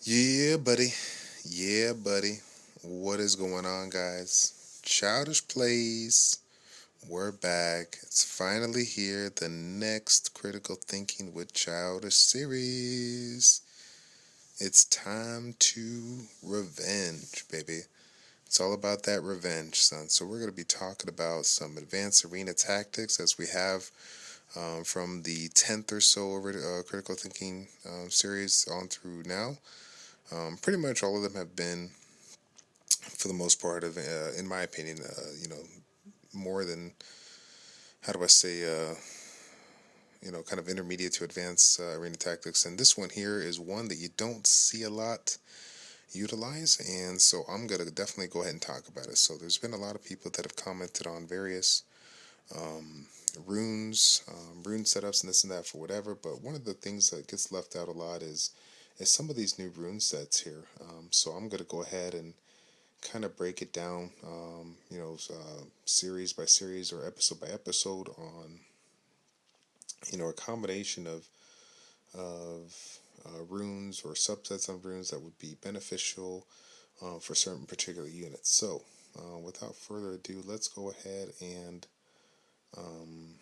Yeah, buddy. Yeah, buddy. What is going on, guys? Childish Plays. We're back. It's finally here. The next Critical Thinking with Childish series. It's time to revenge, baby. It's all about that revenge, son. So, we're going to be talking about some advanced arena tactics as we have from the 10th or so Critical Thinking series on through now. Pretty much all of them have been, for the most part, in my opinion, more than, how do I say, kind of intermediate to advanced arena tactics. And this one here is one that you don't see a lot utilized, and so I'm gonna definitely go ahead and talk about it. So there's been a lot of people that have commented on various um, rune setups, and this and that for whatever. But one of the things that gets left out a lot is some of these new rune sets here. So I'm gonna go ahead and kind of break it down, series by series or episode by episode on, a combination of runes or subsets of runes that would be beneficial for certain particular units. So, without further ado, let's go ahead and um,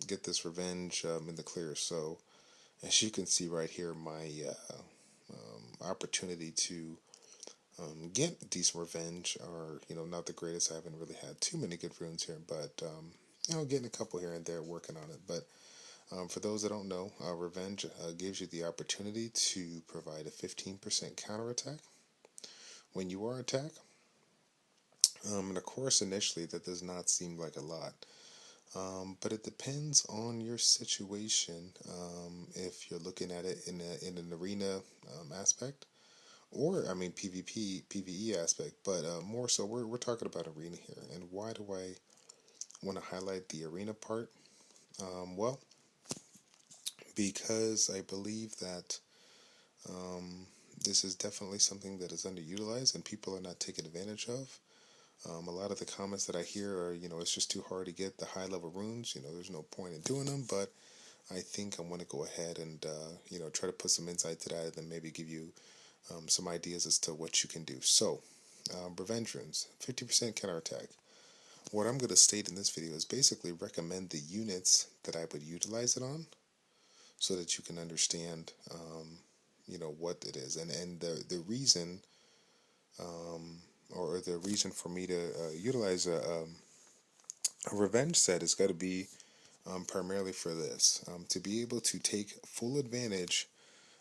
get this revenge in the clear. So, as you can see right here, my opportunity to get decent revenge are, not the greatest. I haven't really had too many good runes here, but getting a couple here and there, working on it. But for those that don't know, revenge gives you the opportunity to provide a 15% counterattack when you are attacked. And of course, initially that does not seem like a lot, but it depends on your situation. If you're looking at it in an arena aspect, or I mean PvP PvE aspect, but more so we're talking about arena here. And why do I want to highlight the arena part? Well, because I believe that um, this is definitely something that is underutilized and people are not taking advantage of. A lot of the comments that I hear are, it's just too hard to get the high level runes. There's no point in doing them. But I think I want to go ahead and, try to put some insight to that and then maybe give you some ideas as to what you can do. So, revenge runes, 50% counterattack. What I'm going to state in this video is basically recommend the units that I would utilize it on so that you can understand, what it is. And the reason, um, or the reason for me to utilize a revenge set is got to be primarily for this, to be able to take full advantage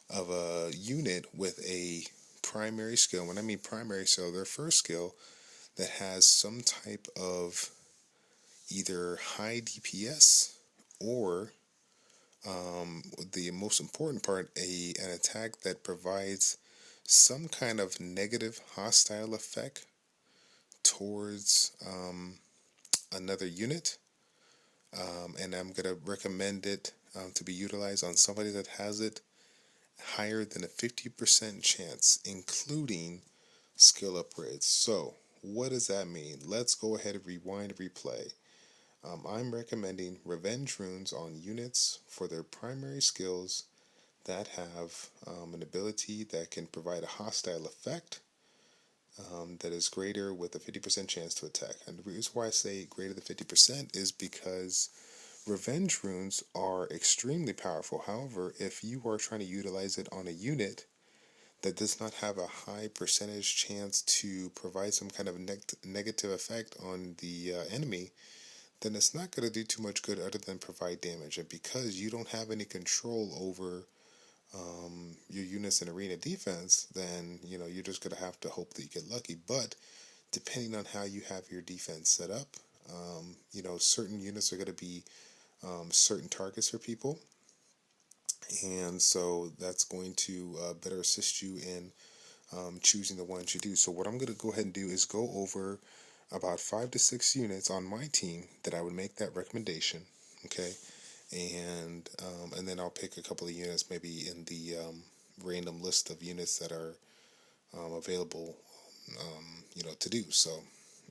of a unit with a primary skill. When I mean primary skill, their first skill that has some type of either high DPS or the most important part, an attack that provides some kind of negative hostile effect towards another unit. And I'm going to recommend it to be utilized on somebody that has it higher than a 50% chance, including skill upgrades. So, what does that mean? Let's go ahead and rewind, replay. I'm recommending revenge runes on units for their primary skills that have an ability that can provide a hostile effect that is greater with a 50% chance to attack. And the reason why I say greater than 50% is because revenge runes are extremely powerful. However, if you are trying to utilize it on a unit that does not have a high percentage chance to provide some kind of negative effect on the enemy, then it's not going to do too much good other than provide damage. And because you don't have any control over your units in arena defense, then you're just going to have to hope that you get lucky. But depending on how you have your defense set up, certain units are going to be certain targets for people, and so that's going to better assist you in choosing the ones you do. So what I'm going to go ahead and do is go over about 5 to 6 units on my team that I would make that recommendation. Okay, and then I'll pick a couple of units maybe in the random list of units that are available, to do. So,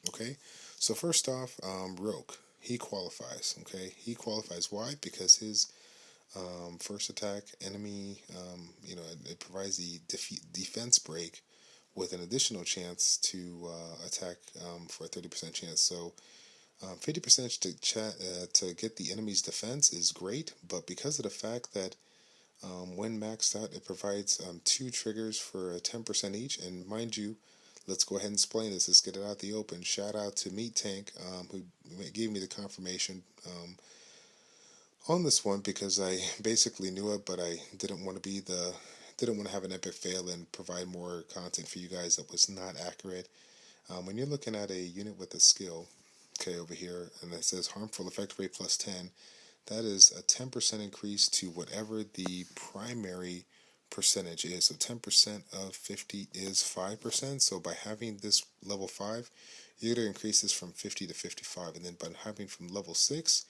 okay. So first off, Rogue, he qualifies. Okay, he qualifies. Why? Because his First attack, enemy, it provides the defense break with an additional chance to attack for a 30% chance. So 50% to get the enemy's defense is great, but because of the fact that when maxed out, it provides two triggers for 10% each. And mind you, let's go ahead and explain this. Let's get it out the open. Shout out to Meat Tank, who gave me the confirmation on this one, because I basically knew it, but I didn't want to have an epic fail and provide more content for you guys that was not accurate. When you're looking at a unit with a skill, okay, over here, and it says harmful effect rate plus 10, that is a 10% increase to whatever the primary percentage is. So 10% of 50 is 5%. So by having this level 5, you're going to increase this from 50 to 55. And then by having from level 6,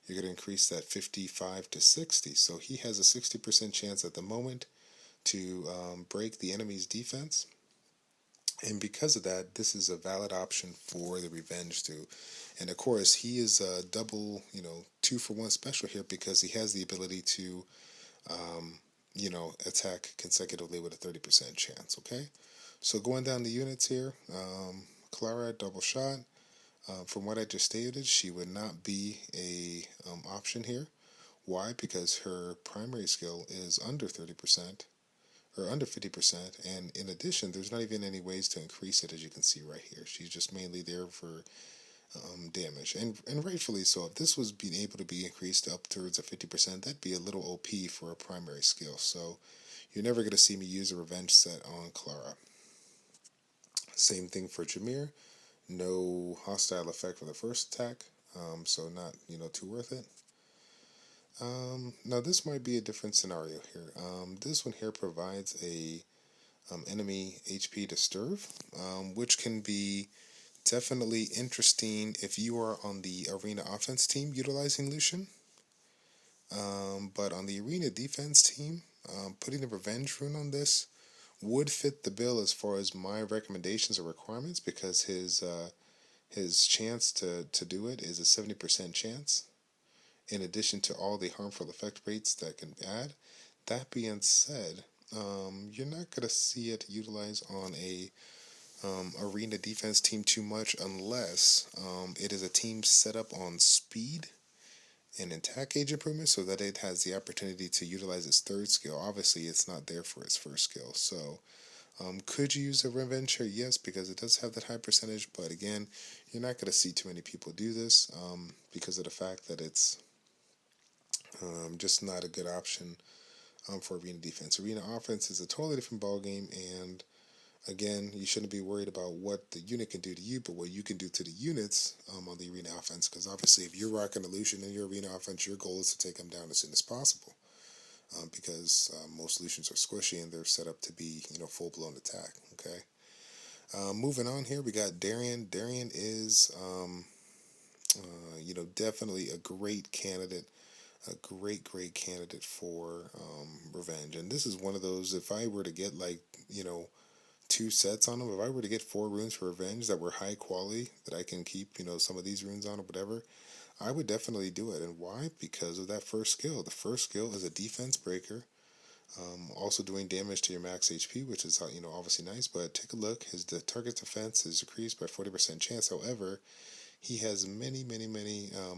you're going to increase that 55 to 60. So he has a 60% chance at the moment to break the enemy's defense. And because of that, this is a valid option for the Revenge too. And of course, he is a double, 2-for-1 special here, because he has the ability to, attack consecutively with a 30% chance, okay? So going down the units here, Clara, double shot. From what I just stated, she would not be a option here. Why? Because her primary skill is under 30%. Or under 50%, and in addition, there's not even any ways to increase it, as you can see right here. She's just mainly there for damage, and rightfully so. If this was being able to be increased up towards a 50%, that'd be a little OP for a primary skill. So you're never going to see me use a revenge set on Clara. Same thing for Jameer. No hostile effect for the first attack, so not too worth it. Now this might be a different scenario here. This one here provides a enemy HP Disturb, which can be definitely interesting if you are on the arena offense team utilizing Lucian. But on the arena defense team, putting a revenge rune on this would fit the bill as far as my recommendations or requirements, because his chance to do it is a 70% chance, in addition to all the harmful effect rates that can add. That being said, you're not going to see it utilized on a arena defense team too much, unless it is a team set up on speed and attack gauge improvement, so that it has the opportunity to utilize its third skill. Obviously, it's not there for its first skill. So could you use a revenge here? Yes, because it does have that high percentage, but again, you're not going to see too many people do this because of the fact that it's just not a good option for arena defense. Arena offense is a totally different ballgame, and again, you shouldn't be worried about what the unit can do to you, but what you can do to the units on the arena offense. Because obviously, if you're rocking Lucian in your arena offense, your goal is to take them down as soon as possible. Because most Lucians are squishy and they're set up to be, full-blown attack. Okay. Moving on here, we got Darian. Darian is, definitely a great candidate. A great candidate for revenge. And this is one of those, if I were to get 2 sets on them, if I were to get 4 runes for revenge that were high quality, that I can keep, some of these runes on or whatever, I would definitely do it. And why? Because of that first skill. The first skill is a defense breaker, also doing damage to your max HP, which is obviously nice. But take a look. The target defense is decreased by 40% chance. However, he has many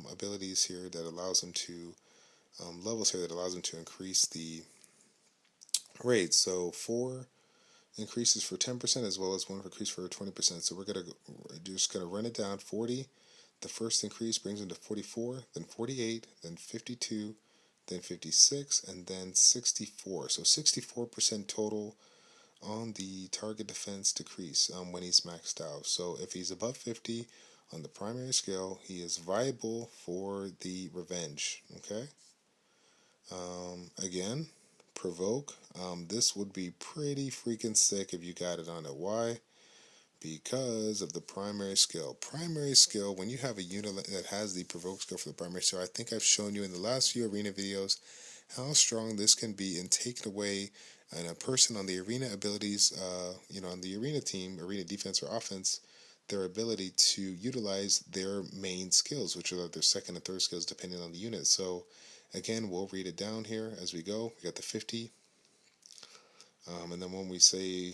abilities here that allows him to levels here that allows him to increase the rate. So 4 increases for 10%, as well as 1 increase for 20%. So we're just gonna run it down. 40. The first increase brings him to 44, then 48, then 52, then 56, and then 64. So 64% total on the target defense decrease when he's maxed out. So if he's above 50 on the primary scale, he is viable for the revenge. Okay. Again, provoke. This would be pretty freaking sick if you got it on it. Why? Because of the primary skill. Primary skill, when you have a unit that has the provoke skill for the primary skill, I think I've shown you in the last few arena videos how strong this can be in taking away a person on the arena abilities, on the arena team, arena defense or offense, their ability to utilize their main skills, which are their second and third skills depending on the unit. So Again, we'll read it down here as we go. We got the 50. And then when we say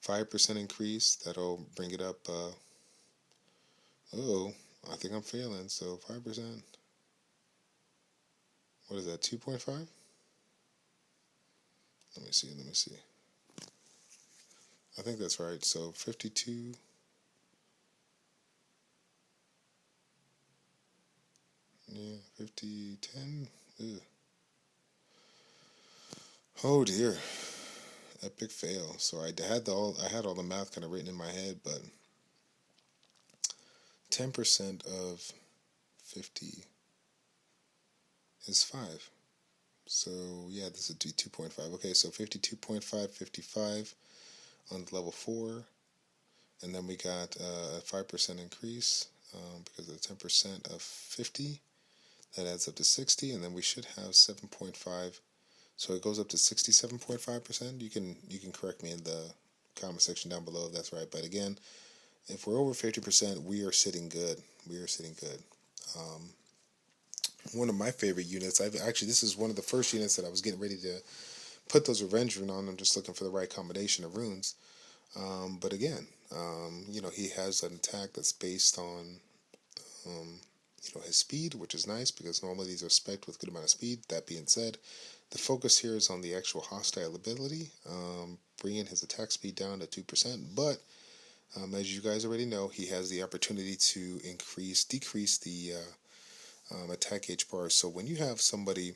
5% increase, that'll bring it up. Oh, I think I'm failing. So 5%. What is that? 2.5? Let me see. I think that's right. So 52. Yeah, 50, 10. Ugh. Oh dear. Epic fail. So I had all the math kind of written in my head, but 10% of 50 is 5. So yeah, this would be 2.5. Okay, so 52.5, 55 on level 4, and then we got a 5% increase because of the 10% of 50. That adds up to 60, and then we should have 7.5. So it goes up to 67.5%. You can correct me in the comment section down below if that's right. But again, if we're over 50%, we are sitting good. One of my favorite units. This is one of the first units that I was getting ready to put those revenge rune on. I'm just looking for the right combination of runes. But again, he has an attack that's based on his speed, which is nice because normally these are spec'd with good amount of speed. That being said, the focus here is on the actual hostile ability, bringing his attack speed down to 2%. But as you guys already know, he has the opportunity to decrease the attack H bar. So when you have somebody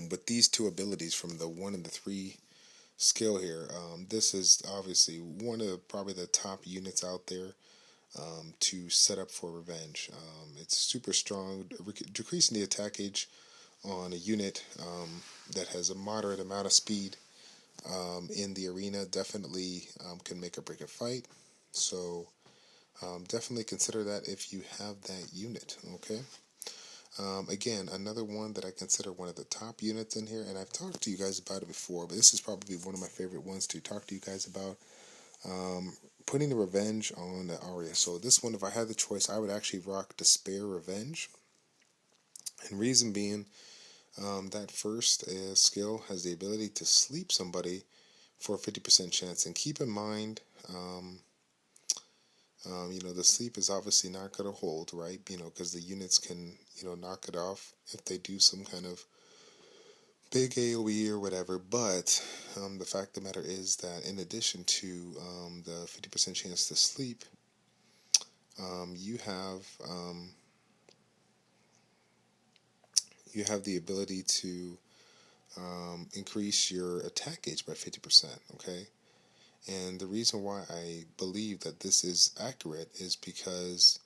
with these two abilities from the 1 and the 3 skill here, this is obviously one of probably the top units out there to set up for revenge. It's super strong, decreasing the attack H on a unit that has a moderate amount of speed in the arena definitely can make or break a fight. So definitely consider that if you have that unit. Okay. Again, another one that I consider one of the top units in here, and I've talked to you guys about it before, but this is probably one of my favorite ones to talk to you guys about. Putting the revenge on the Aria. So this one, if I had the choice, I would actually rock Despair Revenge. And reason being, that first skill has the ability to sleep somebody for a 50% chance. And keep in mind, the sleep is obviously not going to hold, right? Because the units can, knock it off if they do some kind of big AoE or whatever. But the fact of the matter is that in addition to the 50% chance to sleep, you have the ability to increase your attack gauge by 50%. Okay, and the reason why I believe that this is accurate is because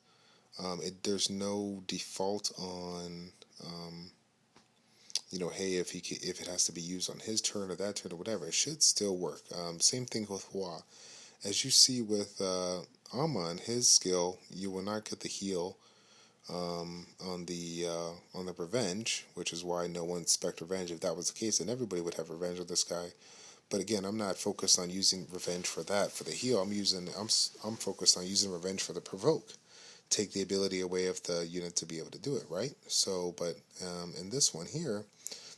there's no default on hey, if it has to be used on his turn or that turn or whatever, it should still work. Same thing with Hua. As you see with Amon, his skill, you will not get the heal on the revenge, which is why no one spec revenge. If that was the case, then everybody would have revenge on this guy. But again, I'm not focused on using revenge for that. For the heal, I'm focused on using revenge for the provoke. Take the ability away of the unit to be able to do it, right? So, but in this one here,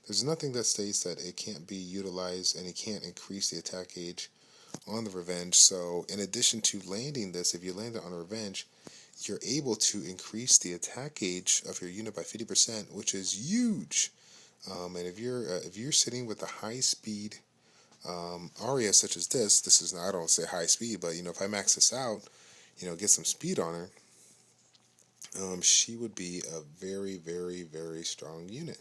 there's nothing that states that it can't be utilized and it can't increase the attack gauge on the revenge. So in addition to landing this, if you land it on a revenge, you're able to increase the attack gauge of your unit by 50%, which is huge. And if you're sitting with a high speed Aria such as this is I don't say high speed, but if I max this out, get some speed on her, she would be a very, very, very strong unit.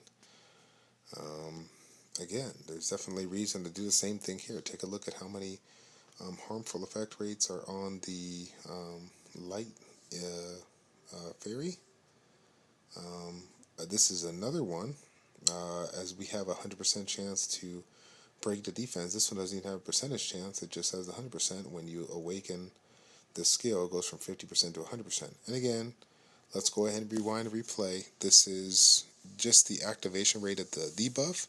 Again, there's definitely reason to do the same thing here. Take a look at how many harmful effect rates are on the light fairy. This is another one, as we have a 100% chance to break the defense. This one doesn't even have a percentage chance, it just has 100%. When you awaken the skill, it goes from 50% to 100%. And again, let's go ahead and rewind and replay. This is just the activation rate of the debuff.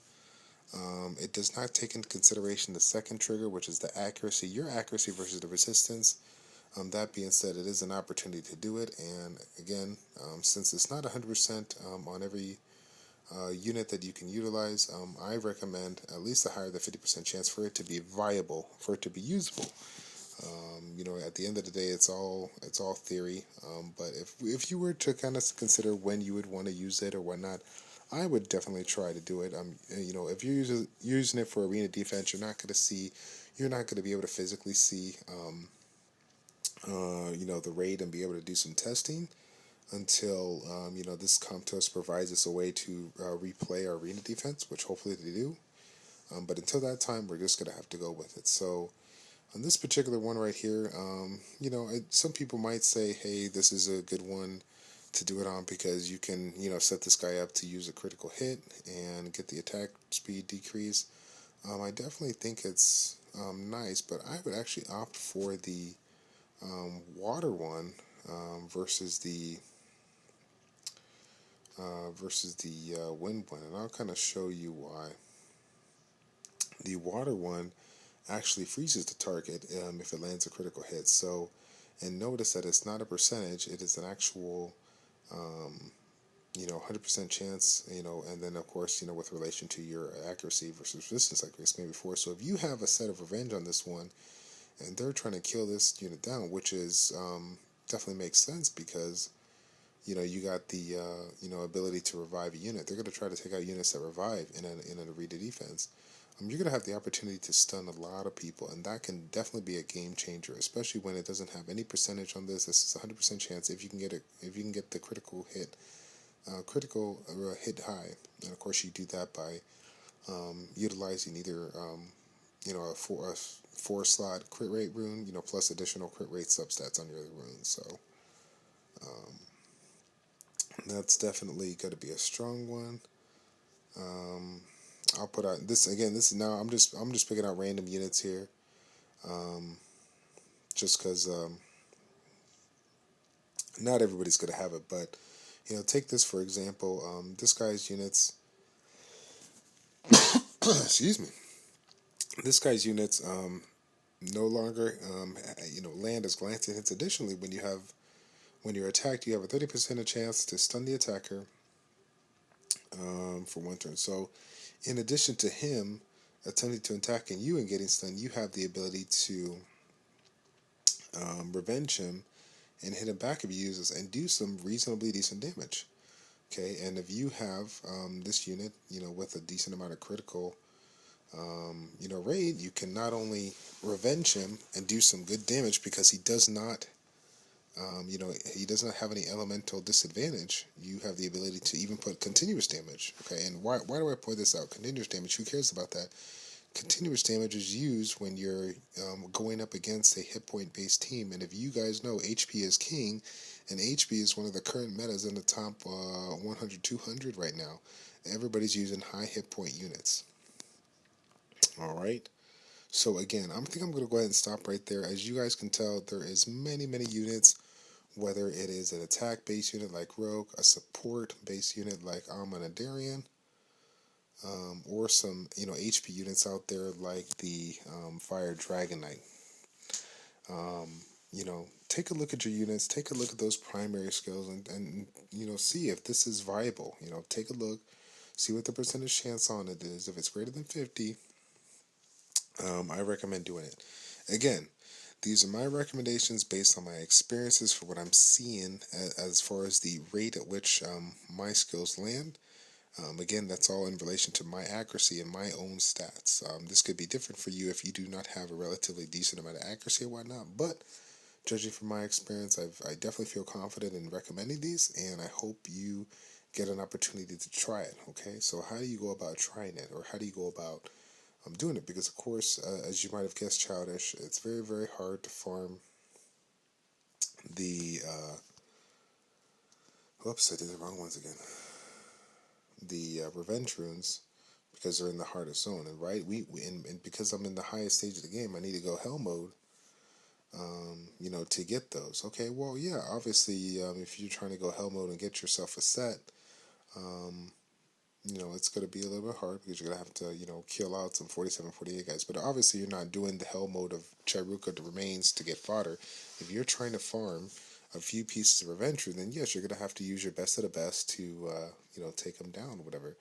It does not take into consideration the second trigger, which is the accuracy, your accuracy versus the resistance. That being said, it is an opportunity to do it, and again, since it's not 100% on every unit that you can utilize, I recommend at least a higher than 50% chance for it to be viable, for it to be usable. At the end of the day, it's all theory. But if you were to kind of consider when you would want to use it or whatnot, I would definitely try to do it. If you're using it for arena defense, you're not going to be able to physically see, the raid and be able to do some testing until this contest provides us a way to replay our arena defense, which hopefully they do. But until that time, we're just going to have to go with it. So on this particular one right here, some people might say, hey, this is a good one to do it on because you can, set this guy up to use a critical hit and get the attack speed decrease. I definitely think it's nice, but I would actually opt for the water one versus the wind one, and I'll kind of show you why. The water one actually freezes the target if it lands a critical hit. So, and notice that it's not a percentage; it is an actual, 100% chance. And then of course, with relation to your accuracy versus resistance, like we explained before. So, if you have a set of revenge on this one, and they're trying to kill this unit down, which is definitely makes sense because you got the ability to revive a unit. They're going to try to take out units that revive in an arena defense. You're going to have the opportunity to stun a lot of people, and that can definitely be a game changer, especially when it doesn't have any percentage on this. This is 100% chance if you can get the critical hit high, and of course you do that by utilizing either a four slot crit rate rune, plus additional crit rate substats on your other runes. So that's definitely going to be a strong one. I'll put out this again. This is now I'm just picking out random units here, just because not everybody's gonna have it. But take this for example. This guy's units. Excuse me. This guy's units no longer land as glancing hits. Additionally, when you're attacked, you have a 30% chance to stun the attacker for one turn. So, in addition to him attempting to attack you and getting stunned, you have the ability to revenge him and hit him back if he uses and do some reasonably decent damage. Okay, and if you have this unit, with a decent amount of critical, raid, you can not only revenge him and do some good damage because he does not, he does not have any elemental disadvantage. You have the ability to even put continuous damage. Okay, and why do I point this out? Continuous damage. Who cares about that? Continuous damage is used when you're going up against a hit point based team, and if you guys know, HP is king, and HP is one of the current metas in the top 100, 200 right now. Everybody's using high hit point units. All right. So again, I think I'm going to go ahead and stop right there. As you guys can tell, there is many units. Whether it is an attack based unit like Rogue, a support based unit like Alma and Darian, or some HP units out there like the Fire Dragon Knight. Take a look at your units, take a look at those primary skills, and see if this is viable. Take a look, see what the percentage chance on it is. If it's greater than 50, I recommend doing it. Again, these are my recommendations based on my experiences for what I'm seeing as far as the rate at which my skills land. Again, that's all in relation to my accuracy and my own stats. This could be different for you if you do not have a relatively decent amount of accuracy and whatnot, but judging from my experience, I definitely feel confident in recommending these, and I hope you get an opportunity to try it, okay? So how do you go about trying it, or how do you go about doing it? Because, of course, as you might have guessed, Childish, it's very hard to farm the, whoops, I did the wrong ones again. The revenge runes, because they're in the hardest zone, and and because I'm in the highest stage of the game, I need to go hell mode, to get those. Okay, well, yeah, obviously, if you're trying to go hell mode and get yourself a set, it's going to be a little bit hard because you're going to have to, kill out some 47, 48 guys. But obviously, you're not doing the hell mode of Chiruka the remains to get fodder. If you're trying to farm a few pieces of revenge, then yes, you're going to have to use your best of the best to, take them down, whatever.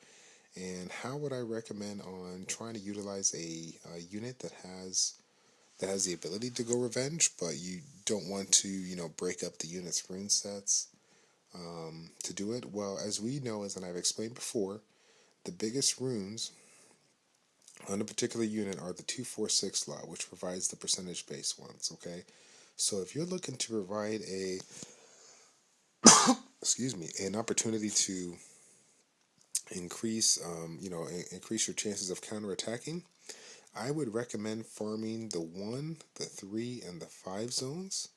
And how would I recommend on trying to utilize a unit that has the ability to go revenge, but you don't want to, break up the unit's rune sets to do it? Well, as we know, as and I've explained before, the biggest runes on a particular unit are the 246 slot, which provides the percentage based ones. Okay, so if you're looking to provide an opportunity to increase, increase your chances of counterattacking, I would recommend farming the 1, the 3, and the 5 zones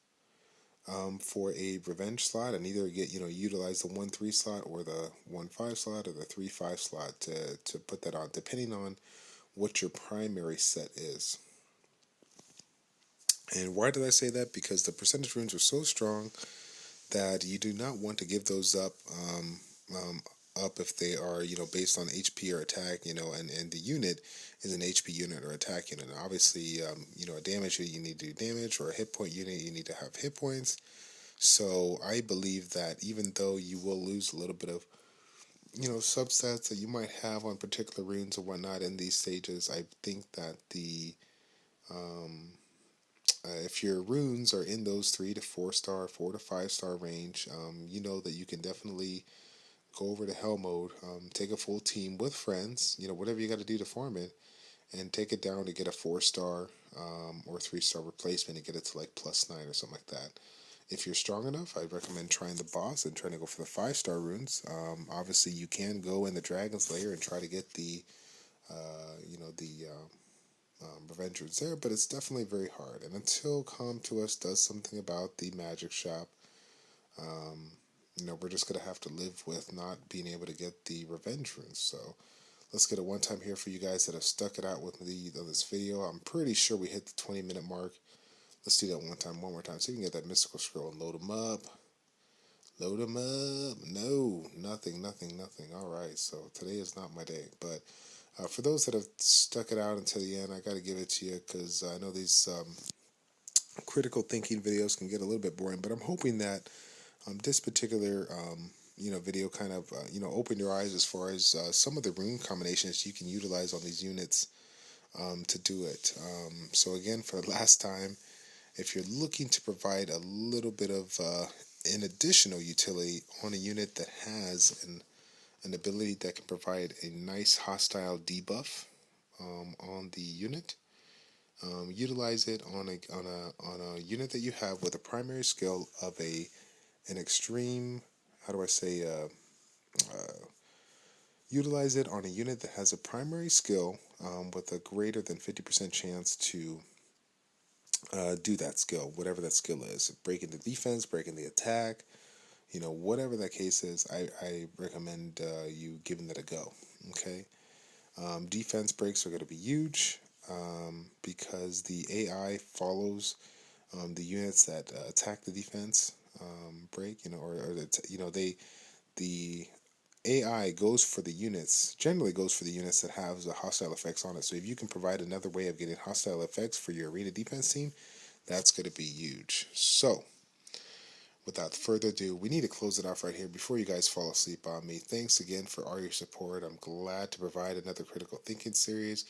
for a revenge slot, and either utilize the 1-3 slot or the 1-5 slot or the 3-5 slot to put that on, depending on what your primary set is. And why did I say that? Because the percentage runes are so strong that you do not want to give those um, up if they are, based on HP or attack, and the unit is an HP unit or attack unit. And obviously, a damage unit, you need to do damage, or a hit point unit, you need to have hit points. So I believe that even though you will lose a little bit of, subsets that you might have on particular runes or whatnot in these stages, I think that um, if your runes are in those 3 to 4 star, 4 to 5 star range, you know that you can definitely go over to hell mode, take a full team with friends, whatever you got to do to farm it, and take it down to get a 4 star or 3 star replacement and get it to like +9 or something like that. If you're strong enough, I'd recommend trying the boss and trying to go for the 5 star runes. Obviously, you can go in the Dragon's Lair and try to get the, Revenge runes there, but it's definitely very hard. And until Come to Us does something about the magic shop, um, we're just gonna have to live with not being able to get the revenge runes. So let's get a one time here for you guys that have stuck it out with me on this video. I'm pretty sure we hit the 20-minute mark. Let's do that one more time, so we can get that mystical scroll and load them up. Load them up. No, nothing, nothing, nothing. All right, so today is not my day. But for those that have stuck it out until the end, I got to give it to you because I know these critical thinking videos can get a little bit boring. But I'm hoping that this particular video kind of open your eyes as far as some of the rune combinations you can utilize on these units to do it. So again, for the last time, if you're looking to provide a little bit of an additional utility on a unit that has an ability that can provide a nice hostile debuff on the unit, utilize it on a unit that you have with a primary skill of an extreme. How do I say? Utilize it on a unit that has a primary skill with a greater than 50% chance to do that skill, whatever that skill is. Breaking the defense, breaking the attack, whatever that case is, I recommend you giving that a go. Okay? Defense breaks are going to be huge because the AI follows the units that attack the defense break, the AI goes for the units, generally goes for the units that have the hostile effects on it. So if you can provide another way of getting hostile effects for your arena defense team, that's going to be huge. So, without further ado, we need to close it off right here before you guys fall asleep on me. Thanks again for all your support. I'm glad to provide another critical thinking series.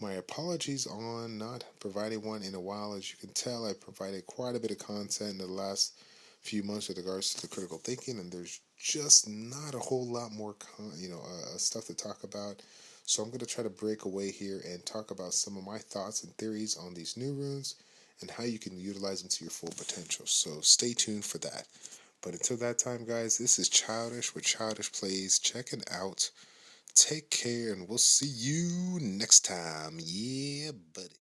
My apologies on not providing one in a while. As you can tell, I provided quite a bit of content in the last few months with regards to the critical thinking, and there's just not a whole lot more stuff to talk about. So I'm going to try to break away here and talk about some of my thoughts and theories on these new runes and how you can utilize them to your full potential. So stay tuned for that. But until that time, guys, this is Childish with Childish Plays. Checking out. Take care, and we'll see you next time. Yeah, buddy.